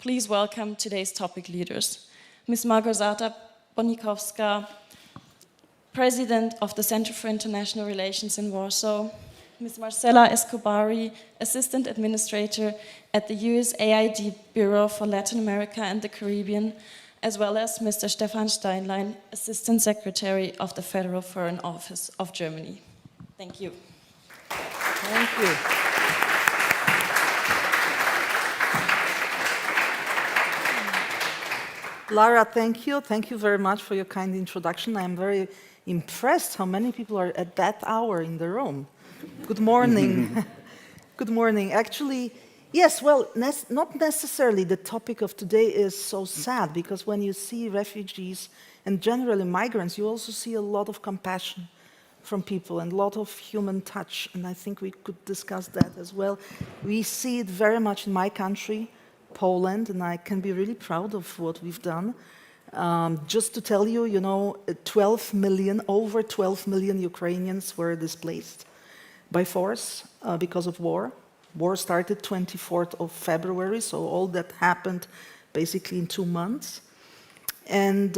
Please welcome today's topic leaders. Ms. Małgorzata Bonikowska, President of the Center for International Relations in Warsaw, Ms. Marcela Escobari, Assistant Administrator at the USAID Bureau for Latin America and the Caribbean, as well as Mr. Stefan Steinlein, Assistant Secretary of the Federal Foreign Office of Germany. Thank you. Thank you. Lara, thank you. Thank you very much for your kind introduction. I am very impressed how many people are at that hour in the room. Good morning. Good morning. Actually, yes, well, not necessarily the topic of today is so sad, because when you see refugees and generally migrants, you also see a lot of compassion from people and a lot of human touch, and I think we could discuss that as well. We see it very much in my country, Poland, and I can be really proud of what we've done. Just to tell you, you know, 12 million, over 12 million Ukrainians were displaced by force because of war. War started 24th of February, so all that happened basically in 2 months. And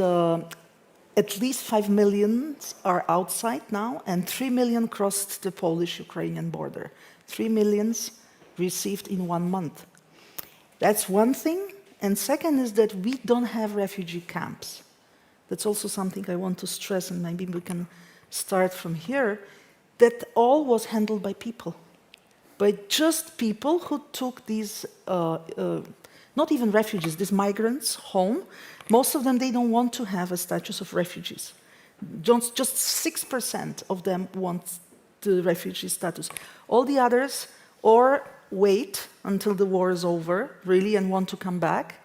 at least 5 million are outside now, and 3 million crossed the Polish-Ukrainian border. 3 million received in 1 month. That's one thing. And second is that we don't have refugee camps. That's also something I want to stress, and maybe we can start from here. That all was handled by people. By just people who took these, not even refugees, these migrants home. Most of them, they don't want to have a status of refugees. Just 6% of them want the refugee status. All the others, or wait until the war is over, really, and want to come back,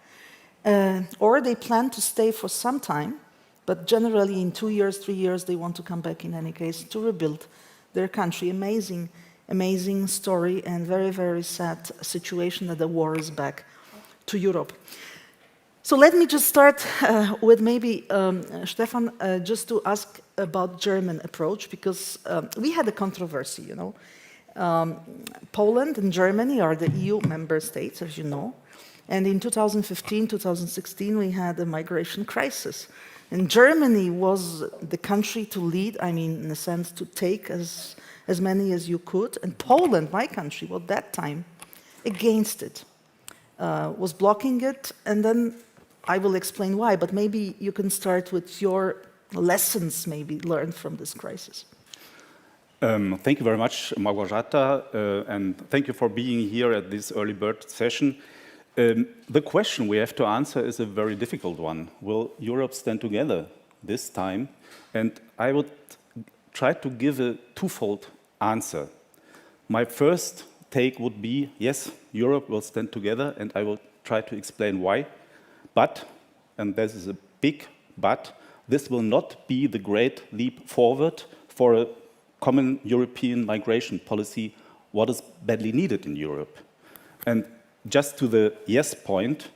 or they plan to stay for some time, but generally in 2 years, 3 years, they want to come back in any case to rebuild their country. Amazing, amazing story, and very, very sad situation that the war is back to Europe. So let me just start with maybe Stefan, just to ask about German approach, because we had a controversy, you know. Poland and Germany are the EU member states, as you know. And in 2015, 2016, we had a migration crisis. And Germany was the country to lead, I mean, in a sense, to take as many as you could. And Poland, my country, at that time, against it, was blocking it. And then I will explain why, but maybe you can start with your lessons maybe learned from this crisis. Thank you very much, Małgorzata, and thank you for being here at this early bird session. The question we have to answer is a very difficult one. Will Europe stand together this time? And I would try to give a twofold answer. My first take would be, yes, Europe will stand together, and I will try to explain why. But, and this is a big but, this will not be the great leap forward for a common European migration policy, what is badly needed in Europe. And just to the yes point,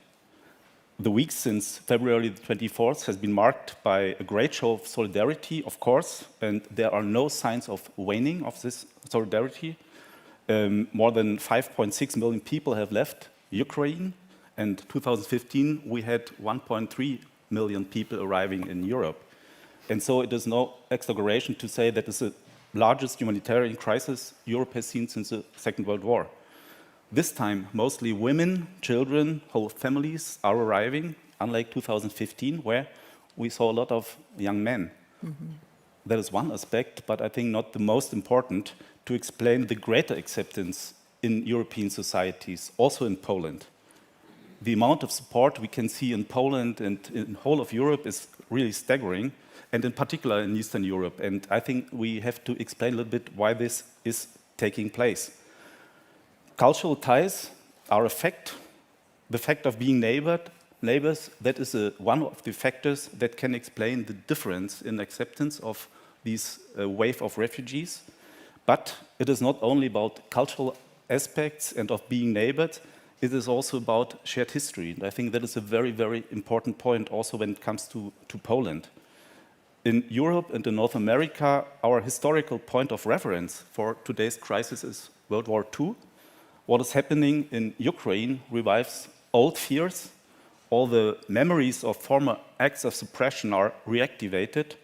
the week since February the 24th has been marked by a great show of solidarity, of course, and there are no signs of waning of this solidarity. More than 5.6 million people have left Ukraine, and 2015 we had 1.3 million people arriving in Europe. And so it is no exaggeration to say that it's the largest humanitarian crisis Europe has seen since the Second World War. This time, mostly women, children, whole families are arriving, unlike 2015, where we saw a lot of young men. Mm-hmm. That is one aspect, but I think not the most important, to explain the greater acceptance in European societies, also in Poland. The amount of support we can see in Poland and in the whole of Europe is really staggering, and in particular in Eastern Europe. And I think we have to explain a little bit why this is taking place. Cultural ties are a fact. The fact of being neighbors, that is one of the factors that can explain the difference in acceptance of this wave of refugees. But it is not only about cultural aspects and of being neighbored, it is also about shared history. And I think that is a very, very important point also when it comes to Poland. In Europe and in North America, our historical point of reference for today's crisis is World War II. What is happening in Ukraine revives old fears all the memories of former acts of suppression are reactivated,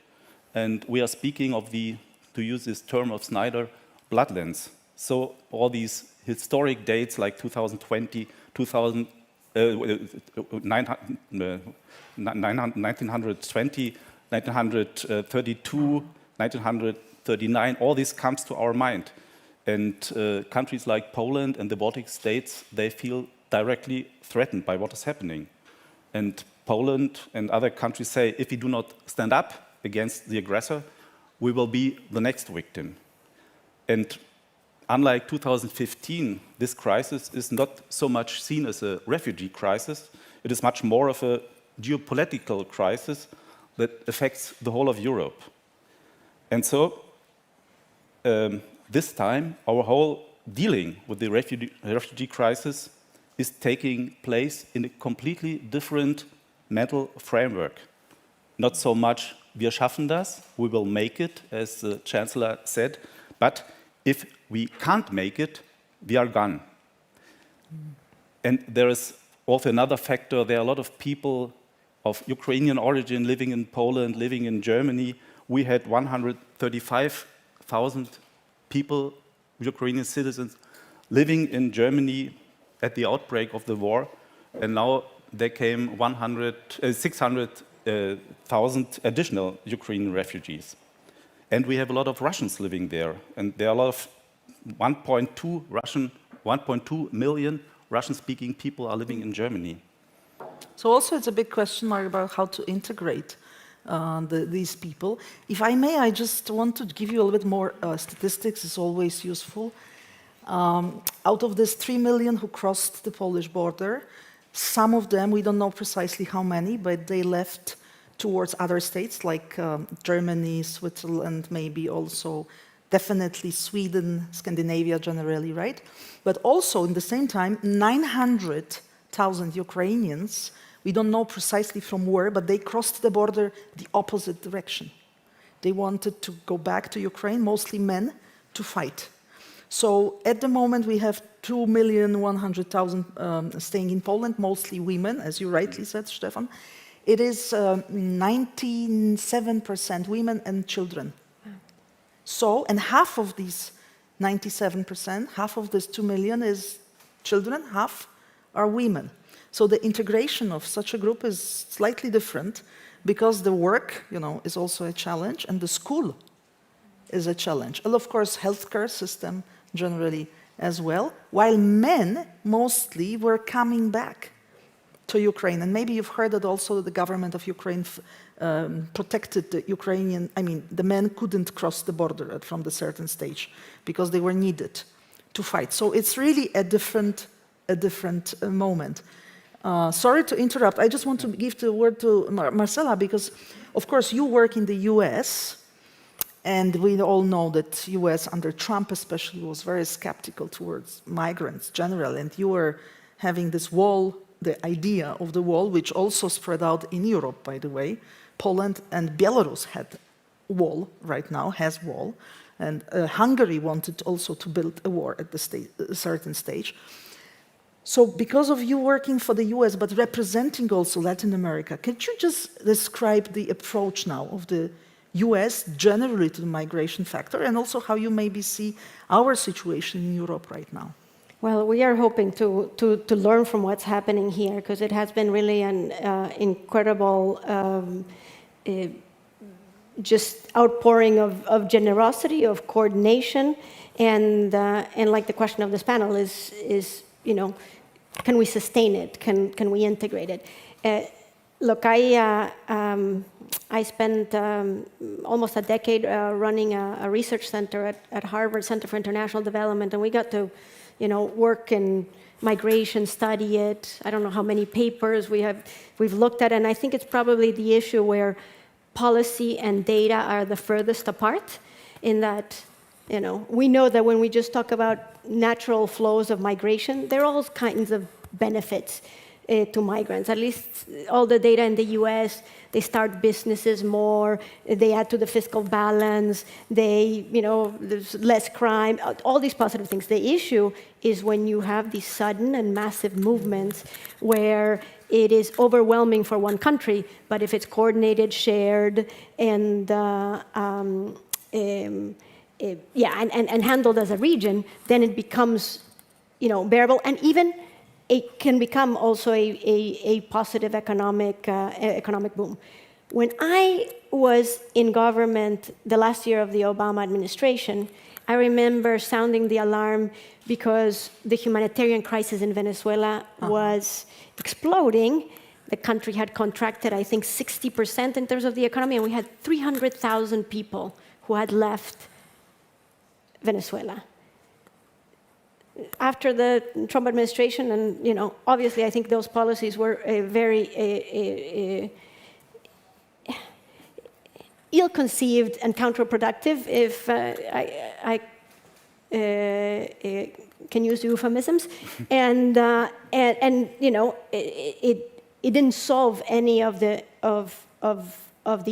and we are speaking of the, to use this term of Snyder, bloodlands. So all these historic dates like 2020, 1920, 1932, 1939, all this comes to our mind. And countries like Poland and the Baltic states, they feel directly threatened by what is happening. And Poland and other countries say, if we do not stand up against the aggressor, we will be the next victim. And unlike 2015, this crisis is not so much seen as a refugee crisis. It is much more of a geopolitical crisis that affects the whole of Europe. And so, this time, our whole dealing with the refugee crisis is taking place in a completely different mental framework. Not so much, wir schaffen das, we will make it, as the Chancellor said, but if we can't make it, we are gone. And there is also another factor. There are a lot of people of Ukrainian origin living in Poland, living in Germany. We had 135,000 people, Ukrainian citizens, living in Germany at the outbreak of the war, and now there came 600,000 additional Ukrainian refugees. And we have a lot of Russians living there, and there are a lot of 1.2 million Russian-speaking people are living in Germany. So also it's a big question mark about how to integrate these people. If I may, I just want to give you a little bit more statistics. It's always useful. Out of this 3 million who crossed the Polish border, some of them, we don't know precisely how many, but they left towards other states like Germany, Switzerland, maybe also definitely Sweden, Scandinavia generally, right? But also, in the same time, 900,000 Ukrainians, we don't know precisely from where, but they crossed the border the opposite direction. They wanted to go back to Ukraine, mostly men, to fight. So at the moment, we have 2,100,000 staying in Poland, mostly women, as you rightly said, Stefan. It is 97% women and children. So, and half of these 97%, half of this 2 million is children, half are women. So the integration of such a group is slightly different because the work, is also a challenge, and the school is a challenge. And of course, healthcare system generally as well, while men mostly were coming back to Ukraine. And maybe you've heard that also the government of Ukraine protected the Ukrainian, the men couldn't cross the border from the certain stage because they were needed to fight. So it's really a different moment. Sorry to interrupt. I just want to give the word to Marcela because, of course, you work in the US, and we all know that US under Trump especially was very skeptical towards migrants generally, and you were having this wall, the idea of the wall, which also spread out in Europe, by the way. Poland and Belarus had wall right now, has wall, and Hungary wanted also to build a wall at a certain stage. So because of you working for the US, but representing also Latin America, could you just describe the approach now of the US generally to the migration factor, and also how you maybe see our situation in Europe right now? Well, we are hoping to learn from what's happening here, because it has been really an incredible just outpouring of generosity, of coordination, and like the question of this panel is can we sustain it? Can we integrate it? Look, I spent almost a decade running a research center at Harvard Center for International Development, and we got to work in migration, study it. I don't know how many papers we've looked at, and I think it's probably the issue where policy and data are the furthest apart, in that we know that when we just talk about natural flows of migration, there are all kinds of benefits to migrants. At least all the data in the US, they start businesses more, they add to the fiscal balance, there's less crime, all these positive things. The issue is when you have these sudden and massive movements where it is overwhelming for one country, but if it's coordinated, shared, and handled as a region, then it becomes, bearable, and even it can become also a positive economic boom. When I was in government the last year of the Obama administration, I remember sounding the alarm because the humanitarian crisis in Venezuela was exploding. The country had contracted, I think, 60% in terms of the economy, and we had 300,000 people who had left Venezuela. After the Trump administration, and obviously I think those policies were very ill-conceived and counterproductive, if I can use euphemisms, and it didn't solve any of the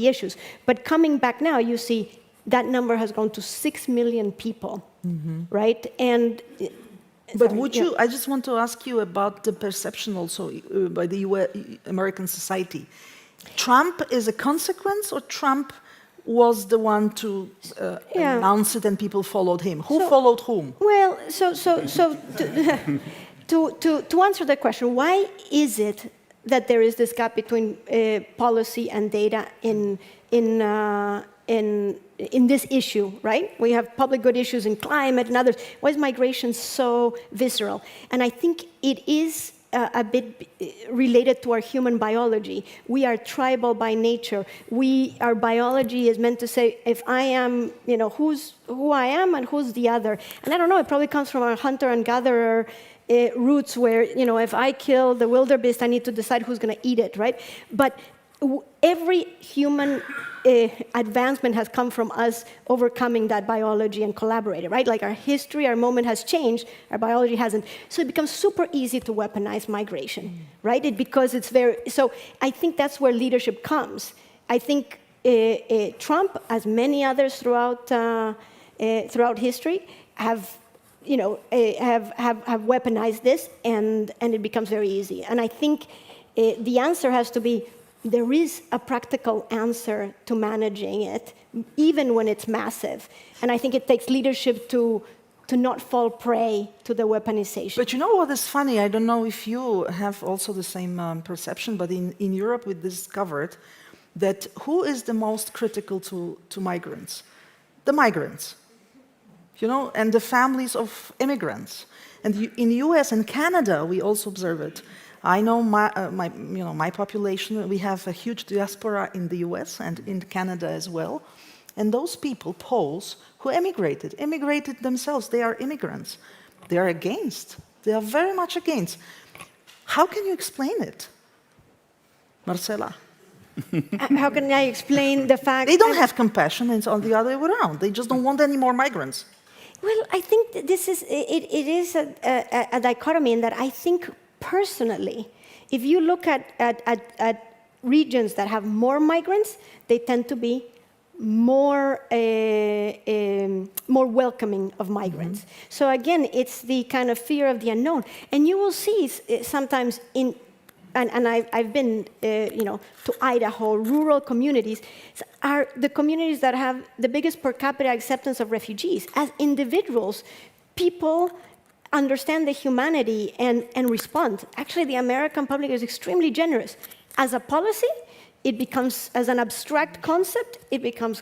issues. But coming back now, you see that number has grown to 6 million people, right? And but I just want to ask you about the perception also by the American society. Trump is a consequence, or Trump was the one to announce it and people followed him? Who followed whom? Well, to answer that question, why is it that there is this gap between policy and data in this issue, right? We have public good issues in climate and others. Why is migration so visceral? And I think it is a bit related to our human biology. We are tribal by nature. Our biology is meant to say, if I am, who I am and who's the other. And I don't know, it probably comes from our hunter and gatherer roots where, if I kill the wildebeest, I need to decide who's going to eat it, right? But every human advancement has come from us overcoming that biology and collaborating, right? Like our history, our moment has changed, our biology hasn't. So it becomes super easy to weaponize migration, right? Because it's so I think that's where leadership comes. I think Trump, as many others throughout history, have weaponized this, and it becomes very easy. And I think the answer has to be, there is a practical answer to managing it, even when it's massive. And I think it takes leadership to not fall prey to the weaponization. But you know what is funny? I don't know if you have also the same perception, but in Europe we discovered that who is the most critical to migrants? The migrants, and the families of immigrants. And in the US and Canada, we also observe it. I know my population, we have a huge diaspora in the US and in Canada as well. And those people, Poles, who immigrated themselves, they are immigrants. They are against. They are very much against. How can you explain it? Marcela? How can I explain the fact they don't have compassion, it's on the other way around. They just don't want any more migrants. Well, I think that it is a dichotomy in that I think personally, if you look at regions that have more migrants, they tend to be more welcoming of migrants. So again, it's the kind of fear of the unknown. And you will see sometimes and I've been to Idaho, rural communities are the communities that have the biggest per capita acceptance of refugees. As individuals, people understand the humanity and respond. Actually, the American public is extremely generous. As a policy, it becomes, as an abstract concept, it becomes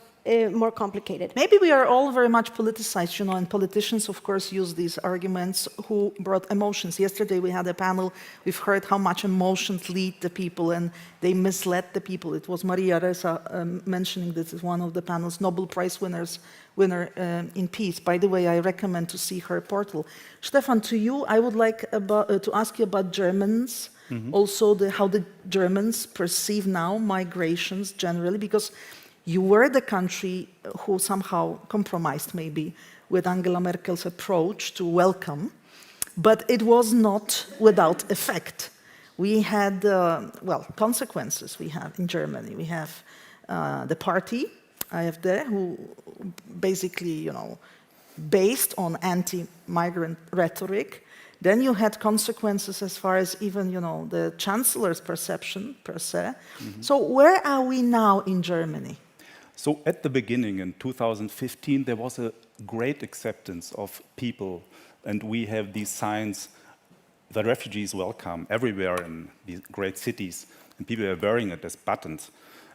more complicated. Maybe we are all very much politicized, and politicians, of course, use these arguments who brought emotions. Yesterday we had a panel, we've heard how much emotions lead the people and they misled the people. It was Maria Ressa mentioning this is one of the panel's Nobel Prize winner in peace. By the way, I recommend to see her portal. Stefan, to you, I would like to ask you about Germans, also how the Germans perceive now migrations generally, because you were the country who somehow compromised maybe with Angela Merkel's approach to welcome, but it was not without effect. We had, consequences we have in Germany. We have the party, AfD, who basically, based on anti-migrant rhetoric, Then you had consequences as far as even, the chancellor's perception, per se. So where are we now in Germany? So at the beginning, in 2015, there was a great acceptance of people, and we have these signs, the refugees welcome, everywhere in these great cities, and people are wearing it as buttons.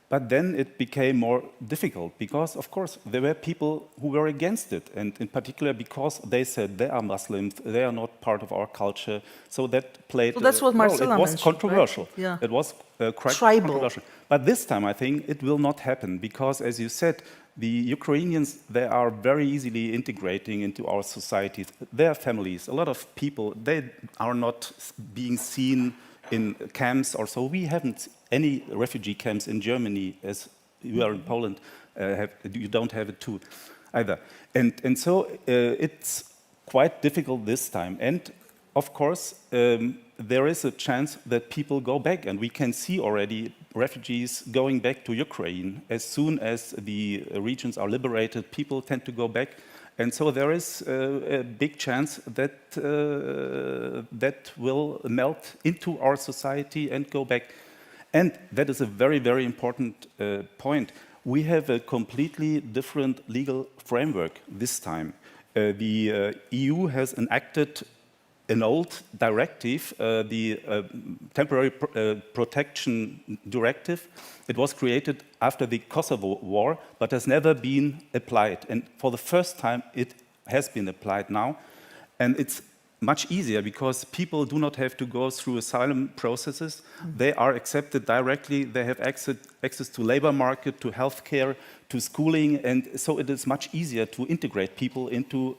But then it became more difficult because, of course, there were people who were against it, and in particular because they said they are Muslims, they are not part of our culture. So that played. So that's what Marcela It was mentioned, controversial. right? Yeah. It was quite Tribal. controversial. But this time, I think it will not happen because, as you said, the Ukrainians, they are very easily integrating into our societies. Their families, a lot of people, they are not being seen in camps or so. We haven't any refugee camps in Germany, as you are in Poland, you don't have it too either. And so it's quite difficult this time. And of course, there is a chance that people go back, and we can see already refugees going back to Ukraine. As soon as the regions are liberated, people tend to go back. And so there is a big chance that that will melt into our society and go back. And that is a very, very important point. We have a completely different legal framework this time. The EU has enacted an old directive, the Temporary Protection Directive. It was created after the Kosovo War, but has never been applied. And for the first time, it has been applied now. And it's much easier because people do not have to go through asylum processes. They are accepted directly. They have access to labor market, to healthcare, to schooling. And so it is much easier to integrate people into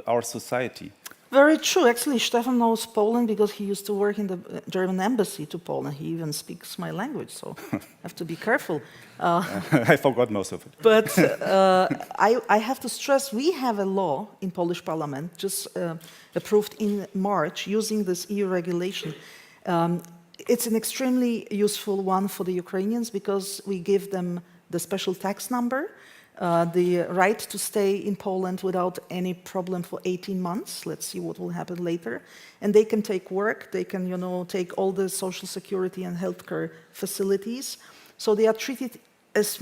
our society. Very true. Actually, Stefan knows Poland because he used to work in the German embassy to Poland. He even speaks my language, so I have to be careful. I forgot most of it. But I have to stress, we have a law in Polish parliament, just approved in March, using this EU regulation. It's an extremely useful one for the Ukrainians because we give them the special tax number, the right to stay in Poland without any problem for 18 months. Let's see what will happen later. And they can take work, they can, take all the social security and healthcare facilities. So they are treated as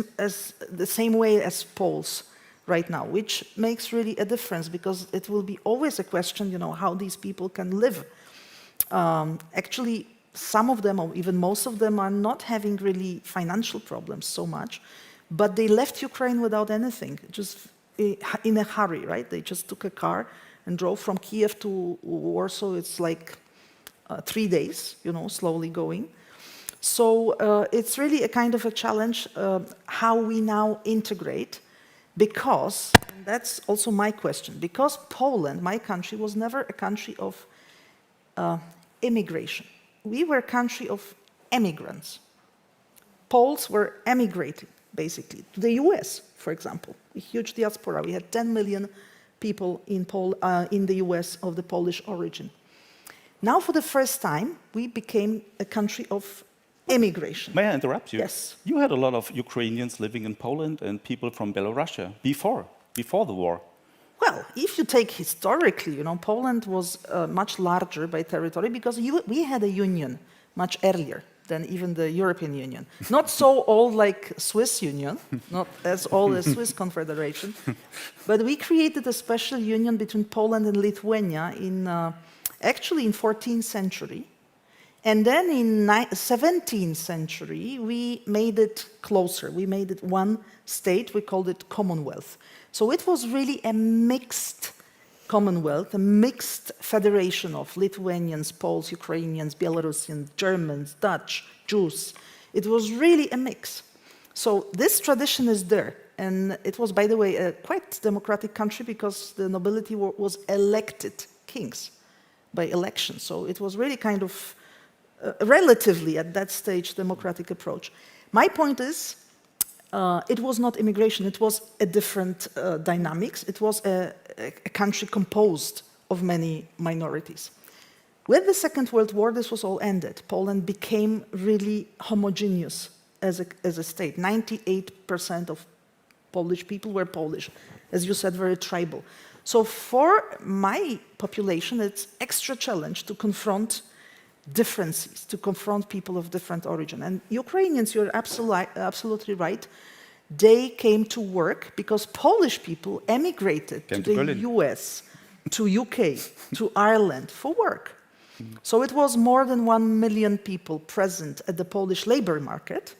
the same way as Poles right now, which makes really a difference because it will be always a question, how these people can live. Actually, some of them, or even most of them, are not having really financial problems so much, but they left Ukraine without anything, just in a hurry, right? They just took a car and drove from Kiev to Warsaw. It's like 3 days, slowly going. So it's really a kind of a challenge how we now integrate, because, and that's also my question, because Poland, my country, was never a country of immigration. We were a country of emigrants. Poles were emigrating, basically, to the US, for example, a huge diaspora. We had 10 million people in the US of the Polish origin. Now, for the first time, we became a country of immigration. May I interrupt you? Yes. You had a lot of Ukrainians living in Poland and people from Belarus before the war. Well, if you take historically, Poland was much larger by territory because we had a union much earlier than even the European Union. Not so old like Swiss Union, not as old as Swiss Confederation, but we created a special union between Poland and Lithuania actually in 14th century. And then in 17th century, we made it closer. We made it one state. We called it Commonwealth. So it was really a mixed Commonwealth, a mixed federation of Lithuanians, Poles, Ukrainians, Belarusians, Germans, Dutch, Jews. It was really a mix. So this tradition is there. And it was, by the way, a quite democratic country because the nobility was elected kings by election. So it was really kind of relatively, at that stage, democratic approach. My point is, it was not immigration, it was a different dynamics. It was a country composed of many minorities. With the Second World War, this was all ended. Poland became really homogeneous as a state. 98% of Polish people were Polish. as you said, very tribal. So for my population, it's extra challenge to confront differences, to confront people of different origin. And Ukrainians, you're absolutely right, they came to work because Polish people emigrated to the Berlin. US, to UK, to Ireland for work. So it was more than 1 million people present at the Polish labor market,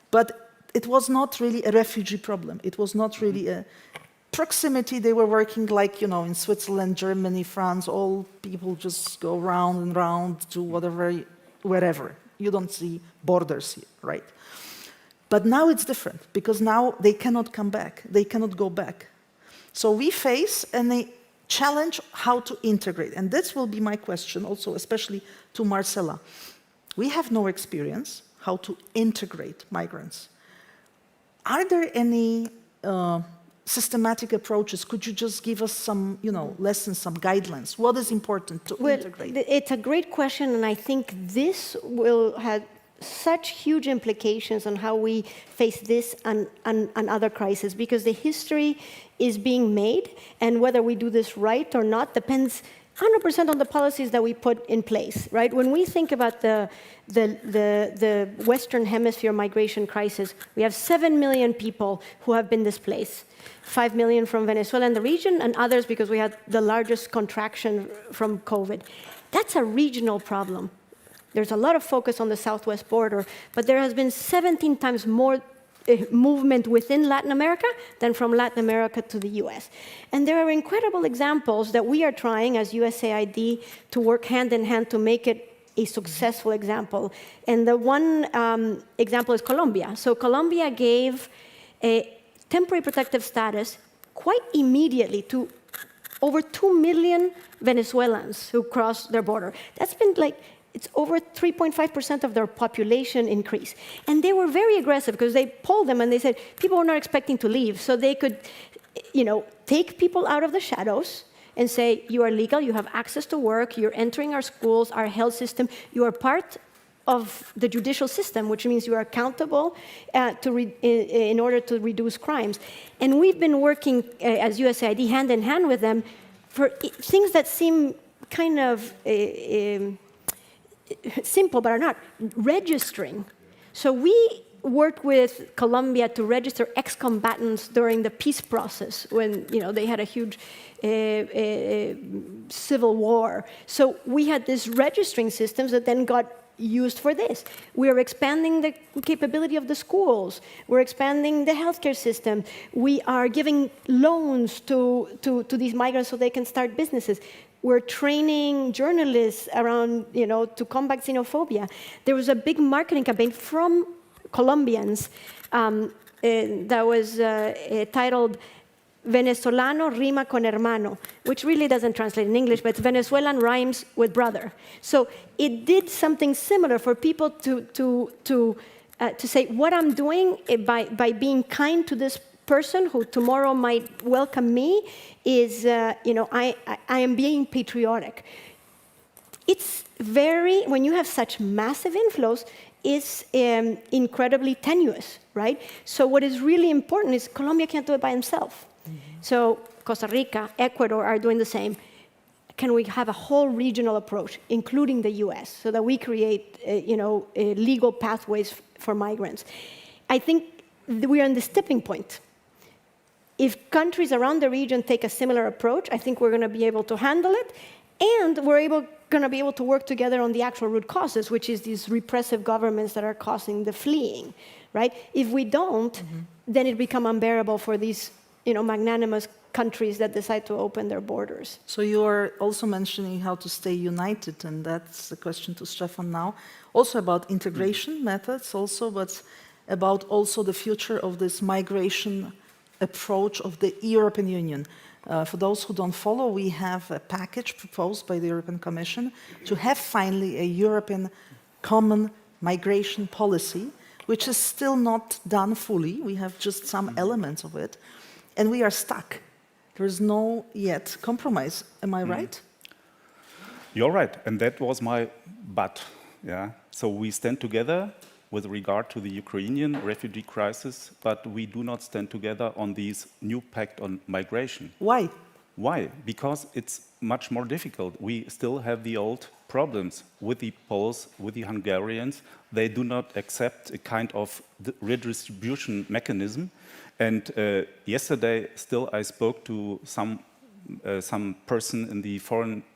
but it was not really a refugee problem. It was not really a proximity. They were working like, you know, in Switzerland, Germany, France, all people just go round and round to whatever, wherever. You don't see borders here, right? But now it's different, because now they cannot come back. They cannot go back. So we face a challenge how to integrate. And this will be my question also, especially to Marcela. We have no experience how to integrate migrants. Are there any systematic approaches? Could you just give us some, you know, lessons, some guidelines? What is important to integrate? It's a great question, and I think this will have such huge implications on how we face this and other crises, because the history is being made, and whether we do this right or not depends 100% on the policies that we put in place, right? When we think about the Western Hemisphere migration crisis, we have 7 million people who have been displaced, 5 million from Venezuela and the region, and others because we had the largest contraction from COVID. That's a regional problem. There's a lot of focus on the southwest border, but there has been 17 times more movement within Latin America than from Latin America to the US. And there are incredible examples that we are trying as USAID to work hand in hand to make it a successful example. And the one example is Colombia. So Colombia gave a temporary protective status quite immediately to over 2 million Venezuelans who crossed their border. That's been like, it's over 3.5% of their population increase. And they were very aggressive because they polled them and they said people were not expecting to leave. So they could, you know, take people out of the shadows and say, you are legal, you have access to work, you're entering our schools, our health system, you are part of the judicial system, which means you are accountable in order to reduce crimes. And we've been working as USAID hand in hand with them for things that seem kind of simple, but are not. Registering. So we worked with Colombia to register ex-combatants during the peace process when, you know, they had a huge civil war. So we had these registering systems that then got used for this. We are expanding the capability of the schools. We're expanding the healthcare system. We are giving loans to these migrants so they can start businesses. We're training journalists around, you know, to combat xenophobia. There was a big marketing campaign from Colombians that was titled Venezolano rima con hermano, which really doesn't translate in English, but Venezuelan rhymes with brother. So it did something similar for people to say, what I'm doing by being kind to this person who tomorrow might welcome me is, you know, I am being patriotic. It's very, when you have such massive inflows, it's incredibly tenuous, right? So what is really important is Colombia can't do it by itself. So Costa Rica, Ecuador are doing the same. Can we have a whole regional approach, including the US, so that we create, you know, legal pathways for migrants? I think we are in this tipping point. If countries around the region take a similar approach, I think we're going to be able to handle it, and we're going to be able to work together on the actual root causes, which is these repressive governments that are causing the fleeing, right? If we don't, then it becomes unbearable for these, you know, magnanimous countries that decide to open their borders. So you are also mentioning how to stay united, and that's the question to Stefan now. Also about integration methods also, but about also the future of this migration approach of the European Union. For those who don't follow, we have a package proposed by the European Commission to have finally a European common migration policy, which is still not done fully. We have just some elements of it, and we are stuck. There is no yet compromise. Am I right? You're right, and that was my but. Yeah. So we stand together with regard to the Ukrainian refugee crisis, but we do not stand together on this new pact on migration. Why? Why? Because it's much more difficult. We still have the old problems with the Poles, with the Hungarians. They do not accept a kind of redistribution mechanism. And yesterday, still, I spoke to some person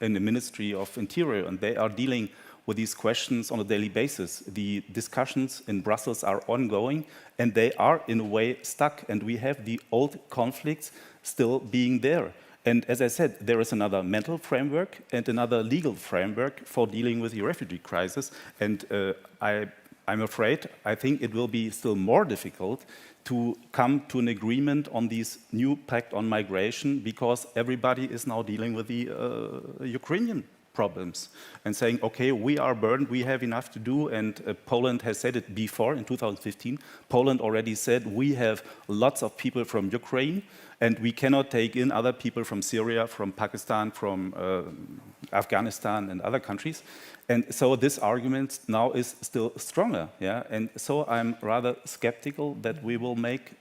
in the Ministry of Interior, and they are dealing with these questions on a daily basis. The discussions in Brussels are ongoing, and they are in a way stuck. And we have the old conflicts still being there. And as I said, there is another mental framework and another legal framework for dealing with the refugee crisis. And I'm afraid, I think it will be still more difficult to come to an agreement on this new pact on migration, because everybody is now dealing with the Ukrainian problems and saying, okay, we are burdened, we have enough to do, and Poland has said it before in 2015. Poland already said we have lots of people from Ukraine and we cannot take in other people from Syria, from Pakistan, from Afghanistan and other countries. And so this argument now is still stronger, yeah? And so I'm rather skeptical that we will make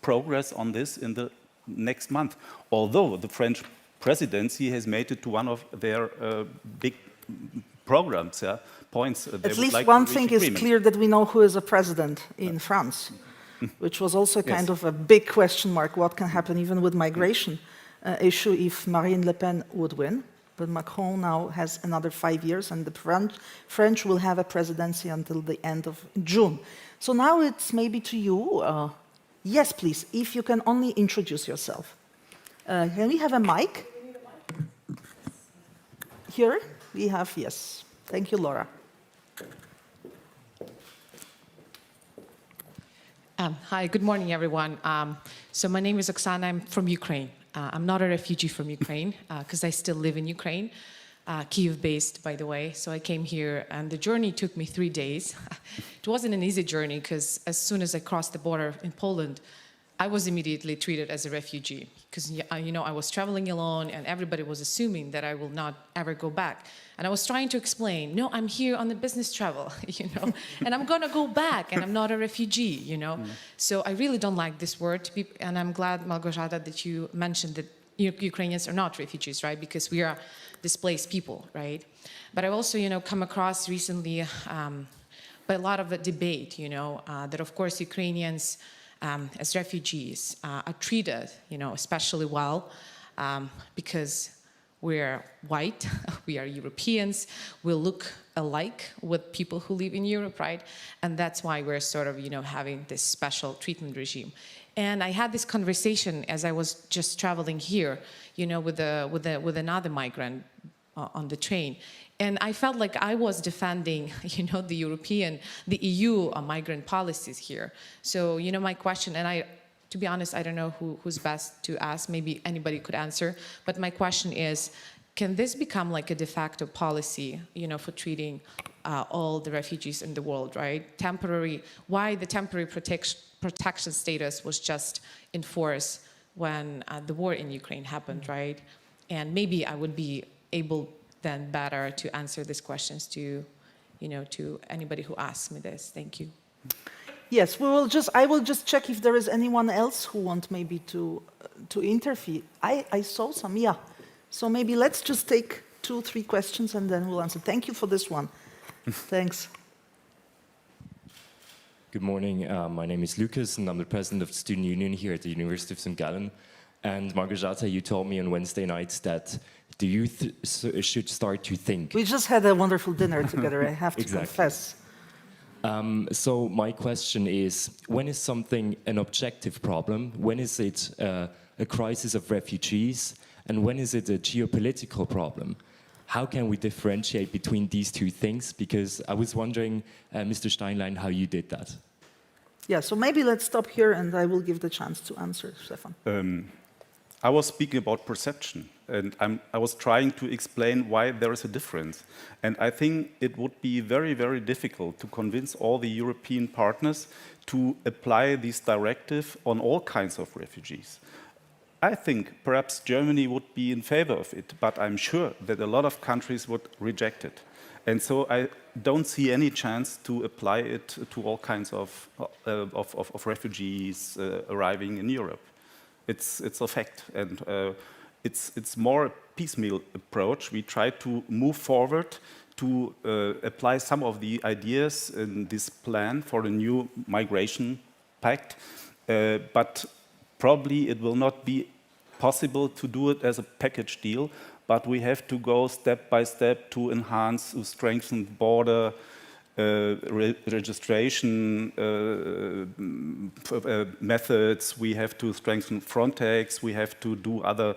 progress on this in the next month, although the French presidency has made it to one of their big programs, yeah, points. At least one thing is clear, that we know who is a president in France, which was also kind of a big question mark, what can happen even with migration issue if Marine Le Pen would win. But Macron now has another 5 years, and the French will have a presidency until the end of June. So now it's maybe to you. Yes, please, if you can only introduce yourself. Can we have a mic? Here we have, yes. Thank you, Laura. Hi, good morning, everyone. So my name is Oksana, I'm from Ukraine. I'm not a refugee from Ukraine, because I still live in Ukraine, Kyiv-based, by the way. So I came here, and the journey took me 3 days. It wasn't an easy journey, because as soon as I crossed the border in Poland, I was immediately treated as a refugee, because I was traveling alone, and everybody was assuming that I will not ever go back. And I was trying to explain, no, I'm here on the business travel, and I'm gonna go back, and I'm not a refugee, So I really don't like this word, and I'm glad, Malgorzata, that you mentioned that Ukrainians are not refugees, right? Because we are displaced people, right? But I've also, come across recently by a lot of the debate, that of course Ukrainians as refugees are treated, especially well, because we're white, we are Europeans, we look alike with people who live in Europe, right? And that's why we're sort of, having this special treatment regime. And I had this conversation as I was just traveling here, with another migrant on the train. And I felt like I was defending, the EU migrant policies here. So, my question, and to be honest, I don't know who's best to ask. Maybe anybody could answer. But my question is, can this become like a de facto policy, for treating all the refugees in the world, right? Why the temporary protection status was just enforced when the war in Ukraine happened, right? And maybe I would be able then better to answer these questions to anybody who asks me this. Thank you. Yes, I will just check if there is anyone else who wants maybe to interfere. I saw some, yeah. So maybe let's just take 2, 3 questions and then we'll answer. Thank you for this one. Thanks. Good morning. My name is Lucas, and I'm the president of the Student Union here at the University of St. Gallen. And Malgorzata, you told me on Wednesday nights that the youth should start to think. We just had a wonderful dinner together, I have to confess. So my question is, when is something an objective problem? When is it a crisis of refugees? And when is it a geopolitical problem? How can we differentiate between these two things? Because I was wondering, Mr. Steinlein, how you did that. Yeah, so maybe let's stop here and I will give the chance to answer, Stefan. I was speaking about perception, and I was trying to explain why there is a difference. And I think it would be very, very difficult to convince all the European partners to apply this directive on all kinds of refugees. I think perhaps Germany would be in favor of it, but I'm sure that a lot of countries would reject it. And so I don't see any chance to apply it to all kinds of refugees arriving in Europe. It's a fact, and it's more a piecemeal approach. We try to move forward to apply some of the ideas in this plan for the new migration pact, but probably it will not be possible to do it as a package deal, but we have to go step by step to enhance, to strengthen border registration methods. We have to strengthen Frontex. We have to do other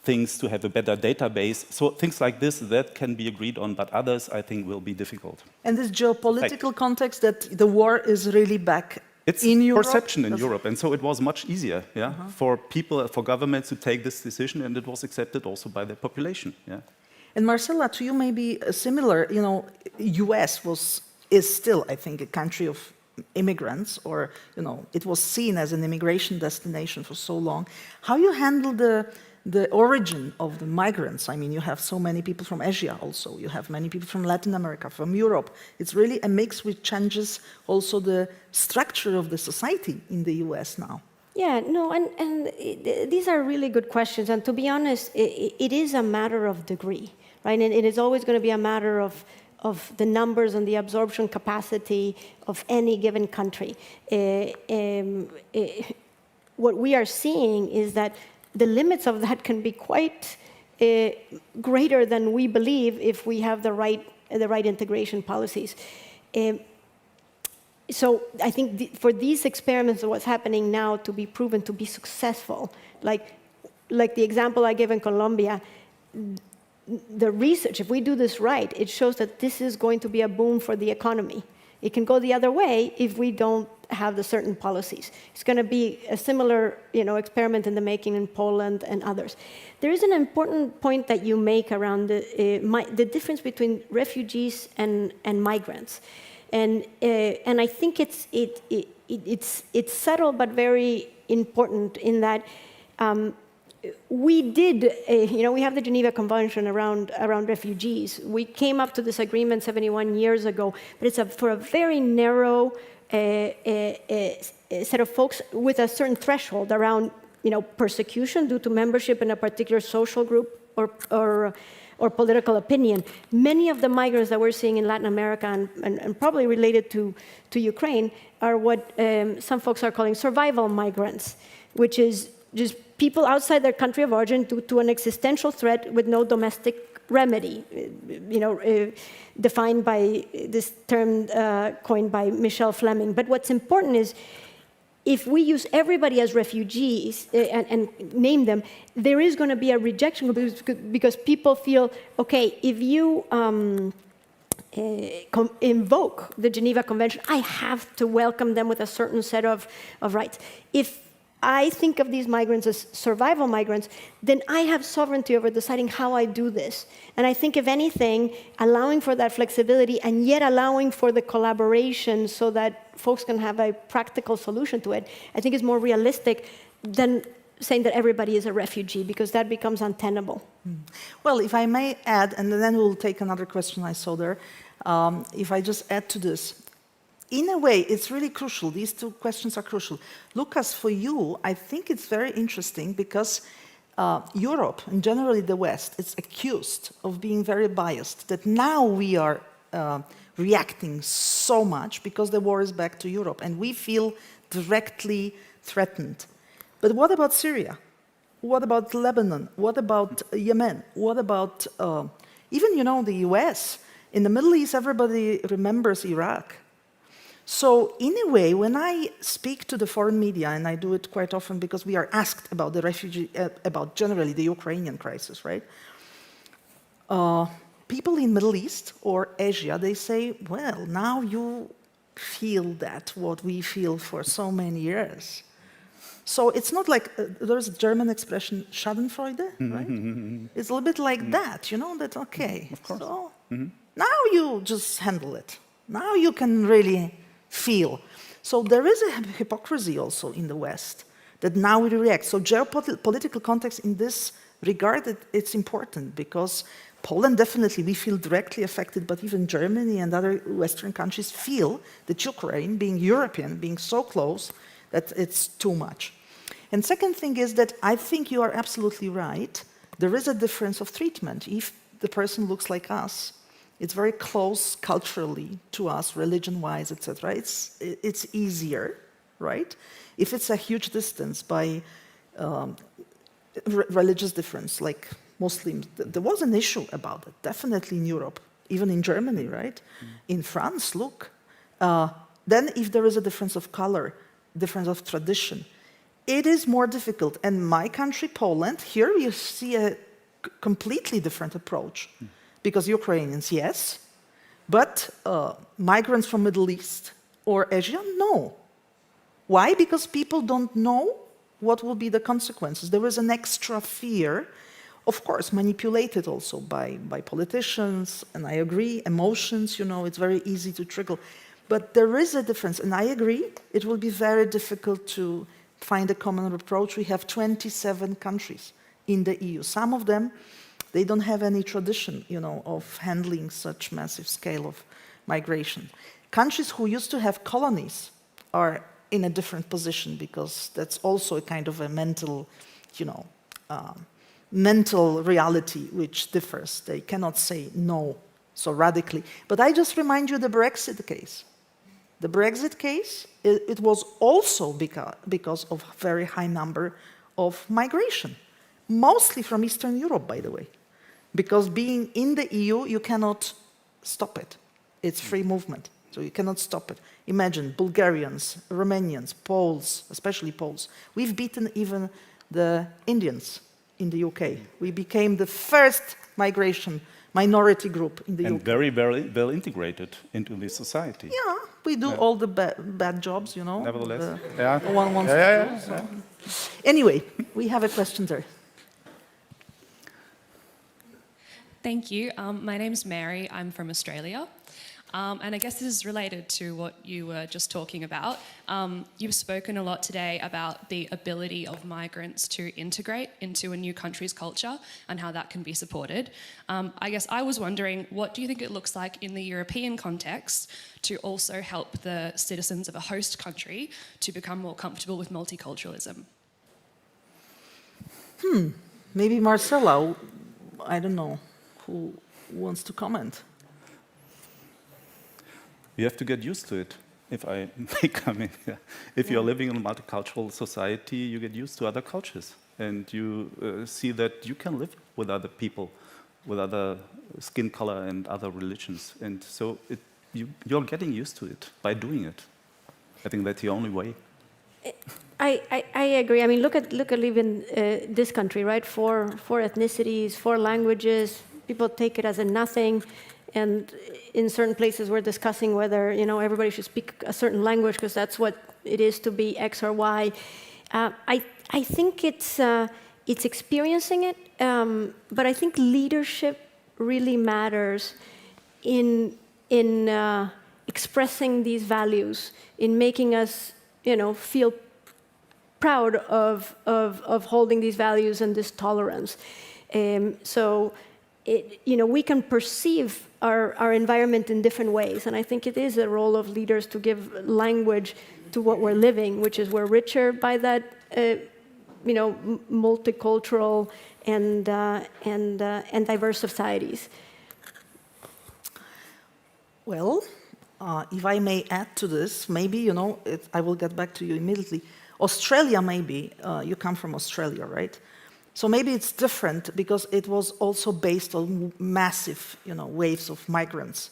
things to have a better database. So things like this, that can be agreed on, but others, I think, will be difficult. And this geopolitical context that the war is really back it's in Europe? perception in Europe, and so it was much easier, for people, for governments to take this decision, and it was accepted also by the population, And Marcela, to you maybe similar, US is still, I think, a country of immigrants, or, it was seen as an immigration destination for so long. How you handle the origin of the migrants? I mean, you have so many people from Asia also, you have many people from Latin America, from Europe. It's really a mix which changes also the structure of the society in the US now. Yeah, no, and these are really good questions. And to be honest, it is a matter of degree, right? And it is always going to be a matter of the numbers and the absorption capacity of any given country. What we are seeing is that the limits of that can be quite greater than we believe if we have the right integration policies. So I think for these experiments of what's happening now to be proven to be successful, like the example I gave in Colombia, the research, if we do this right, it shows that this is going to be a boom for the economy. It can go the other way if we don't have the certain policies. It's going to be a similar, experiment in the making in Poland and others. There is an important point that you make around the difference between refugees and migrants, and I think it's subtle but very important in that. We did, we have the Geneva Convention around refugees. We came up to this agreement 71 years ago, but it's for a very narrow set of folks with a certain threshold around, persecution due to membership in a particular social group or political opinion. Many of the migrants that we're seeing in Latin America and probably related to Ukraine are what some folks are calling survival migrants, which is just people outside their country of origin due to an existential threat with no domestic remedy, defined by this term coined by Michel Fleming. But what's important is if we use everybody as refugees and name them, there is going to be a rejection because people feel, okay, if you invoke the Geneva Convention, I have to welcome them with a certain set of rights. If I think of these migrants as survival migrants, then I have sovereignty over deciding how I do this. And I think, if anything, allowing for that flexibility and yet allowing for the collaboration so that folks can have a practical solution to it, I think is more realistic than saying that everybody is a refugee, because that becomes untenable. Well, if I may add, and then we'll take another question I saw there, if I just add to this, in a way, it's really crucial. These two questions are crucial. Lucas, for you, I think it's very interesting because Europe, and generally the West, is accused of being very biased, that now we are reacting so much because the war is back to Europe, and we feel directly threatened. But what about Syria? What about Lebanon? What about Yemen? What about even, the US? In the Middle East, everybody remembers Iraq. So in a way, when I speak to the foreign media, and I do it quite often because we are asked about the refugee, about generally the Ukrainian crisis, right? People in Middle East or Asia, they say, well, now you feel that what we feel for so many years. So it's not like, there's a German expression, Schadenfreude, right? It's a little bit like that, that, okay. Of course. So now you just handle it. Now you can really feel. So there is a hypocrisy also in the West that now we react. So geopolitical context in this regarded it's important because Poland definitely, we feel directly affected, but even Germany and other Western countries feel that Ukraine, being European, being so close, that it's too much. And second thing is that I think you are absolutely right. There is a difference of treatment. If the person looks like us, it's very close culturally to us, religion-wise, etc. It's easier, right? If it's a huge distance by religious difference, like Muslims, there was an issue about it, definitely in Europe, even in Germany, right? In France, look. Then if there is a difference of color, difference of tradition, it is more difficult. And my country, Poland, here you see a completely different approach. Because Ukrainians, yes, but migrants from Middle East or Asia, no. Why? Because people don't know what will be the consequences. There is an extra fear, of course, manipulated also by politicians, and I agree, emotions, it's very easy to trigger. But there is a difference, and I agree, it will be very difficult to find a common approach. We have 27 countries in the EU. Some of them, they don't have any tradition, of handling such massive scale of migration. Countries who used to have colonies are in a different position because that's also a kind of a mental, mental reality which differs. They cannot say no so radically. But I just remind you the Brexit case. The Brexit case, it was also because of a very high number of migration, mostly from Eastern Europe, by the way. Because being in the EU, you cannot stop it. It's free movement, so you cannot stop it. Imagine Bulgarians, Romanians, Poles, especially Poles. We've beaten even the Indians in the UK. We became the first migration minority group in the UK. And very, very well integrated into the society. Yeah, we do all the bad jobs, Nevertheless, One wants to do, so. Anyway, we have a question there. Thank you. My name's Mary. I'm from Australia. And I guess this is related to what you were just talking about. You've spoken a lot today about the ability of migrants to integrate into a new country's culture and how that can be supported. I guess I was wondering, what do you think it looks like in the European context to also help the citizens of a host country to become more comfortable with multiculturalism? Maybe Marcela, I don't know, who wants to comment? You have to get used to it, if I may come in. Yeah. If you're living in a multicultural society, you get used to other cultures. And you see that you can live with other people, with other skin color and other religions. And so you're getting used to it by doing it. I think that's the only way. I agree. I mean, look at even this country, right? Four ethnicities, 4 languages. People take it as a nothing. And in certain places, we're discussing whether everybody should speak a certain language because that's what it is to be X or Y. I think it's experiencing it, but I think leadership really matters in expressing these values, in making us feel proud of holding these values and this tolerance. So. We can perceive our environment in different ways, and I think it is a role of leaders to give language to what we're living, which is we're richer by that, multicultural and diverse societies. Well, if I may add to this, maybe I will get back to you immediately. Australia, maybe you come from Australia, right? So maybe it's different because it was also based on massive, waves of migrants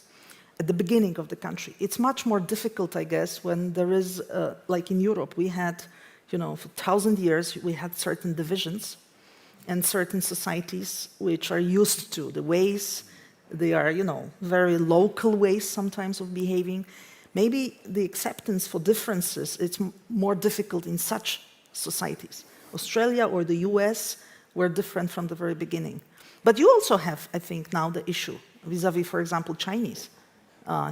at the beginning of the country. It's much more difficult, I guess, when there is, like in Europe, we had, for 1,000 years, we had certain divisions and certain societies which are used to the ways, they are, very local ways sometimes of behaving. Maybe the acceptance for differences, it's more difficult in such societies. Australia or the US were different from the very beginning. But you also have, I think, now the issue vis-à-vis, for example, Chinese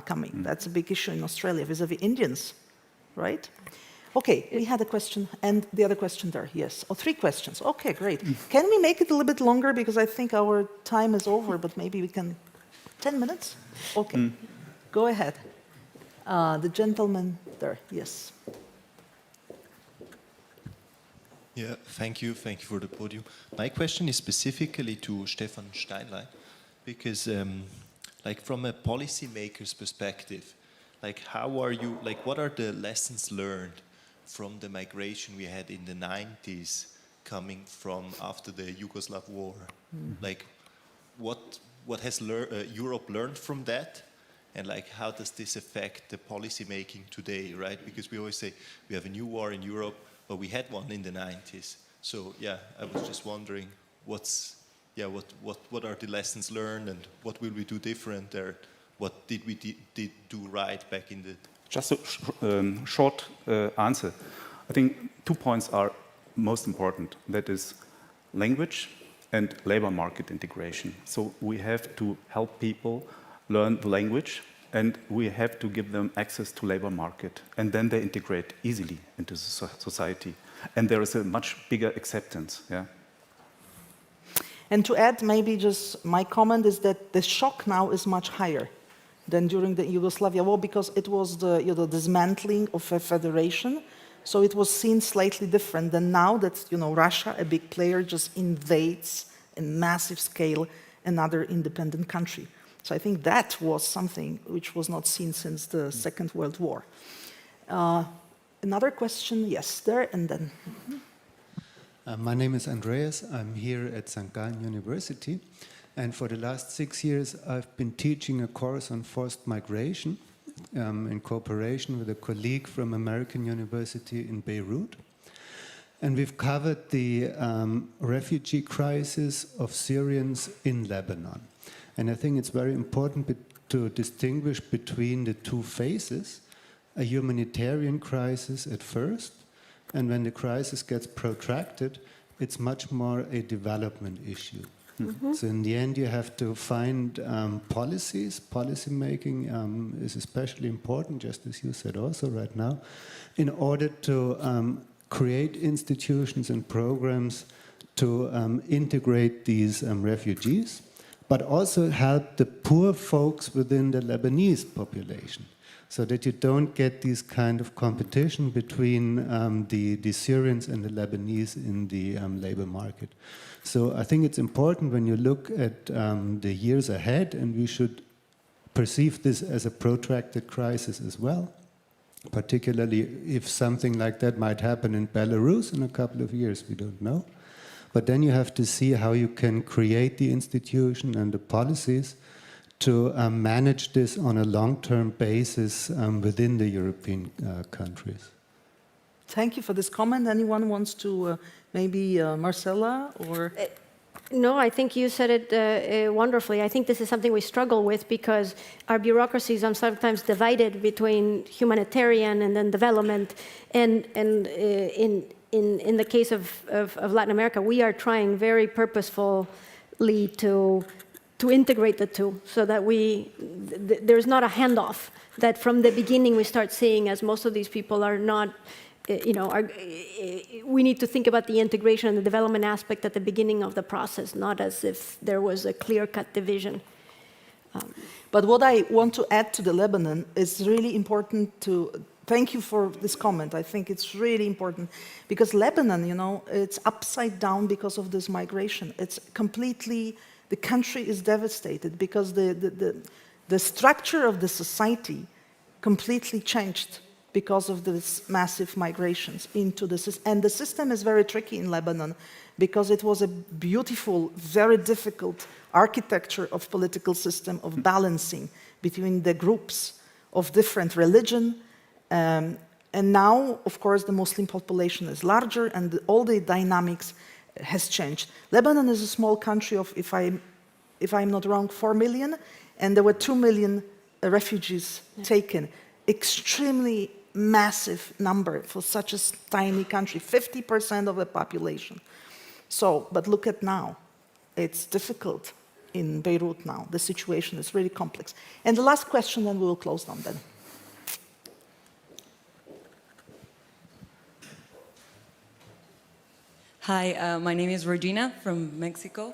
coming. That's a big issue in Australia, vis-à-vis Indians, right? Okay, we had a question, and the other question there, yes. Oh, 3 questions. Okay, great. Can we make it a little bit longer, because I think our time is over, but maybe we can... 10 minutes? Okay, go ahead. The gentleman there, yes. Yeah, thank you for the podium. My question is specifically to Stefan Steinlein, because like from a policymaker's perspective, like how are you, like what are the lessons learned from the migration we had in the 90s coming from after the Yugoslav war? Like what has Europe learned from that? And like how does this affect the policy making today, right? Because we always say we have a new war in Europe, but we had one in the 90s. So yeah, I was just wondering what are the lessons learned and what will we do different there? What did we do right back in the... Just a short answer. I think 2 points are most important. That is language and labor market integration. So we have to help people learn the language, and we have to give them access to labor market, and then they integrate easily into society. And there is a much bigger acceptance. Yeah. And to add, maybe just my comment is that the shock now is much higher than during the Yugoslavia war, because it was the dismantling of a federation. So it was seen slightly different than now that Russia, a big player, just invades in massive scale another independent country. So I think that was something which was not seen since the Second World War. Another question, yes, there and then. My name is Andreas. I'm here at St. Gallen University. And for the last 6 years, I've been teaching a course on forced migration in cooperation with a colleague from American University in Beirut. And we've covered the refugee crisis of Syrians in Lebanon. And I think it's very important to distinguish between the 2 phases, a humanitarian crisis at first, and when the crisis gets protracted, it's much more a development issue. So in the end, you have to find policies. Policy making is especially important, just as you said also right now, in order to create institutions and programs to integrate these refugees, but also help the poor folks within the Lebanese population, so that you don't get this kind of competition between the Syrians and the Lebanese in the labor market. So I think it's important when you look at the years ahead, and we should perceive this as a protracted crisis as well, particularly if something like that might happen in Belarus in a couple of years, we don't know. But then you have to see how you can create the institution and the policies to manage this on a long-term basis within the European countries. Thank you for this comment. Anyone wants to, maybe Marcella or... No, I think you said it wonderfully. I think this is something we struggle with because our bureaucracies are sometimes divided between humanitarian and then development. And in the case of Latin America, we are trying very purposefully to integrate the two, so that there's not a handoff. That from the beginning we start seeing, as most of these people are not. We need to think about the integration and the development aspect at the beginning of the process, not as if there was a clear-cut division. But what I want to add to the Lebanon is really important to... Thank you for this comment. I think it's really important because Lebanon, it's upside down because of this migration. It's completely... The country is devastated because the structure of the society completely changed because of this massive migrations into the system. And the system is very tricky in Lebanon because it was a beautiful, very difficult architecture of political system of balancing between the groups of different religion. And now, of course, the Muslim population is larger and all the dynamics has changed. Lebanon is a small country of, if I'm not wrong, 4 million, and there were 2 million refugees taken. Extremely massive number for such a tiny country, 50% of the population. So, but look at now. It's difficult in Beirut now. The situation is really complex. And the last question, then we will close down then. Hi, my name is Regina from Mexico.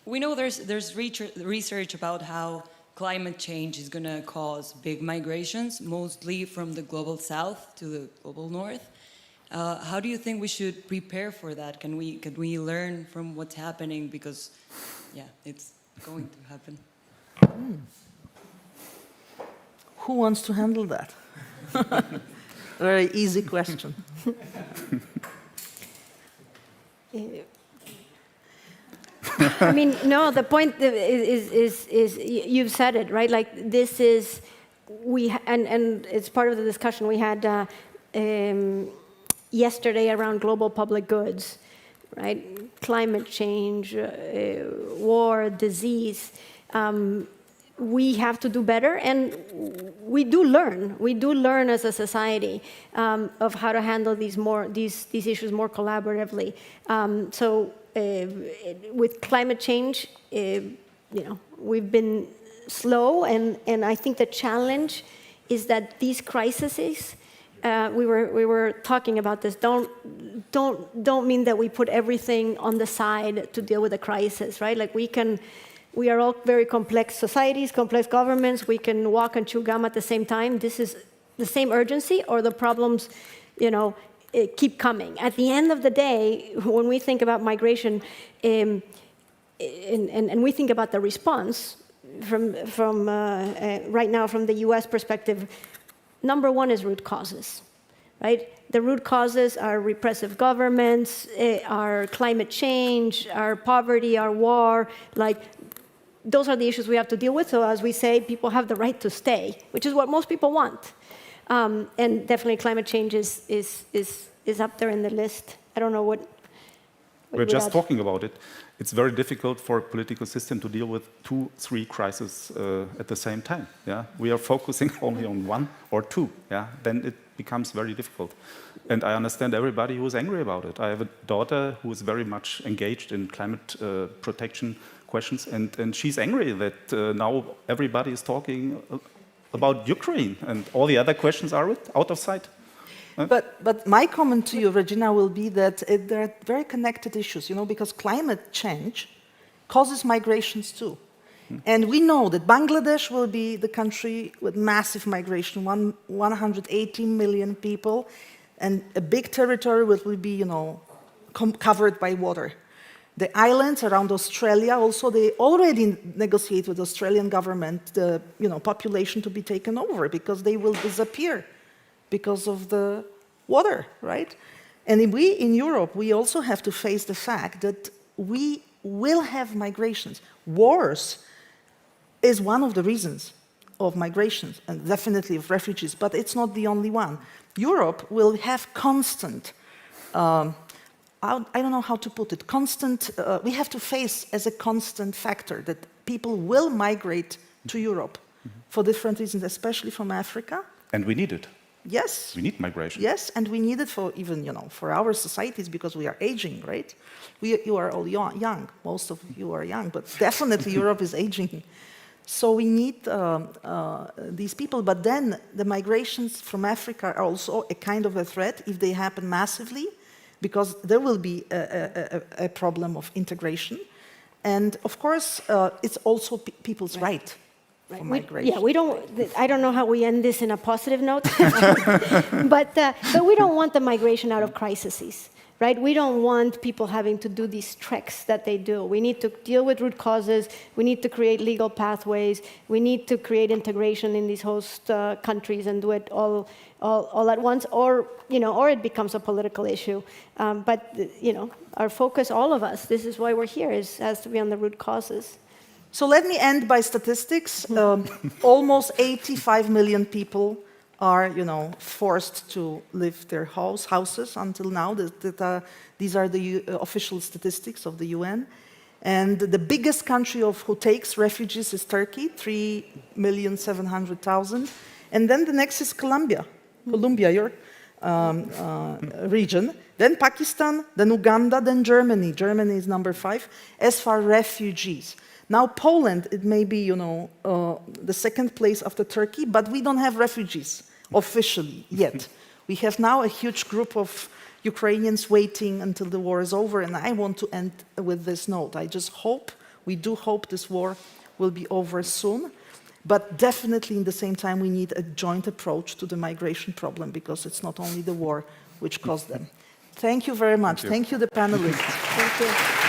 We know there's research about how climate change is going to cause big migrations, mostly from the global south to the global north. How do you think we should prepare for that? Can we learn from what's happening? Because, yeah, it's going to happen. Who wants to handle that? Very easy question. I mean, no, the point is you've said it, right? Like this is, and it's part of the discussion we had yesterday around global public goods, right? Climate change, war, disease. We have to do better, and we do learn. We do learn as a society of how to handle these issues more collaboratively. With climate change, we've been slow, and I think the challenge is that these crises, we were talking about this, don't mean that we put everything on the side to deal with the crisis, right? Like we are all very complex societies, complex governments. We can walk and chew gum at the same time. This is the same urgency, or the problems, keep coming. At the end of the day, when we think about migration, and we think about the response from right now from the U.S. perspective, number one is root causes, right? The root causes are repressive governments, are climate change, are poverty, are war, those are the issues we have to deal with. So as we say, people have the right to stay, which is what most people want. And definitely climate change is up there in the list. I don't know what we're just talking about it. It's very difficult for a political system to deal with 2, 3 crises at the same time. Yeah, we are focusing only on 1 or 2. Yeah, then it becomes very difficult. And I understand everybody who is angry about it. I have a daughter who is very much engaged in climate protection questions, and she's angry that now everybody is talking about Ukraine, and all the other questions are out of sight. But my comment to you, Regina, will be that there are very connected issues, because climate change causes migrations too. And we know that Bangladesh will be the country with massive migration, 180 million people, and a big territory will be, covered by water. The islands around Australia also, they already negotiate with the Australian government the population to be taken over because they will disappear because of the water, right? And we in Europe, we also have to face the fact that we will have migrations. Wars is one of the reasons of migrations, and definitely of refugees, but it's not the only one. Europe will have constant, I don't know how to put it, we have to face as a constant factor that people will migrate to Europe for different reasons, especially from Africa. And we need it. Yes. We need migration. Yes, and we need it for even, for our societies because we are aging, right? You are all young. Most of you are young, but definitely Europe is aging. So we need these people, but then the migrations from Africa are also a kind of a threat if they happen massively, because there will be a problem of integration. And of course, it's also people's right. I don't know how we end this in a positive note, but we don't want the migration out of crises, right? We don't want people having to do these treks that they do. We need to deal with root causes. We need to create legal pathways. We need to create integration in these host countries and do it all at once, or it becomes a political issue. But our focus, all of us, this is why we're here, has to be on the root causes. So let me end by statistics. Almost 85 million people are, forced to leave their houses until now. These are the official statistics of the UN. And the biggest country who takes refugees is Turkey, 3,700,000. And then the next is Colombia, your region. Then Pakistan, then Uganda, then Germany. Germany is number 5 as far as refugees. Now Poland, it may be, the second place after Turkey, but we don't have refugees officially yet. We have now a huge group of Ukrainians waiting until the war is over, and I want to end with this note. I just hope, we do hope this war will be over soon, but definitely in the same time we need a joint approach to the migration problem, because it's not only the war which caused them. Thank you very much. Thank you, the panelists. Thank you.